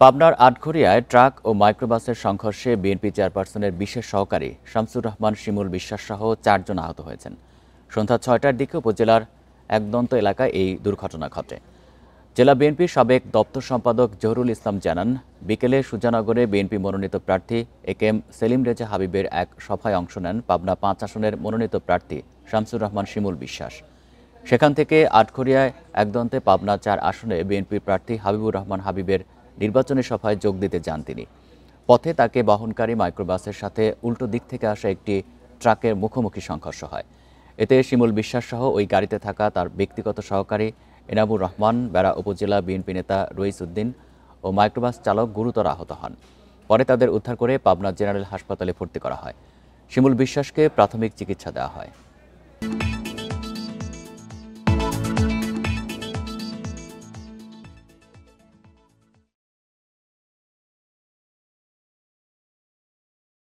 পাবনার আটঘরিয়ায় ট্রাক ও মাইক্রোবাসের সংঘর্ষে বিএনপি চেয়ারপারসনের বিশেষ সহকারী শামসুর রহমান শিমুল বিশ্বাসসহ ৪ জন আহত হয়েছেন। সন্ধ্যা ৬টার দিকে উপজেলার একদন্ত এলাকায় এই দুর্ঘটনা ঘটে। জেলা বিএনপির সাবেক দপ্তর সম্পাদক জহুরুল ইসলাম জানান, বিকেলে সুজানগরে বিএনপি মনোনীত প্রার্থী একেএম সেলিম রেজা হাবিবের এক সভায় অংশ নেন পাবনা ৫ আসনের মনোনীত প্রার্থী শামসুর রহমান শিমুল বিশ্বাস। সেখান থেকে আটঘরিয়ায় একদন্তে পাবনা ৪ আসনে বিএনপির প্রার্থী হাবিবুর রহমান হাবিবের নির্বাচনী সভায় যোগ দিতে যান তিনি। পথে তাকে বহনকারী মাইক্রোবাসের সাথে উল্টো দিক থেকে আসা একটি ট্রাকের মুখোমুখি সংঘর্ষ হয়। এতে শিমুল বিশ্বাসসহ ওই গাড়িতে থাকা তার ব্যক্তিগত সহকারী এনামুর রহমান, বেড়া উপজেলা বিএনপি নেতা রইস উদ্দিন ও মাইক্রোবাস চালক গুরুতর আহত হন। পরে তাদের উদ্ধার করে পাবনা জেনারেল হাসপাতালে ভর্তি করা হয়। শিমুল বিশ্বাসকে প্রাথমিক চিকিৎসা দেওয়া হয়।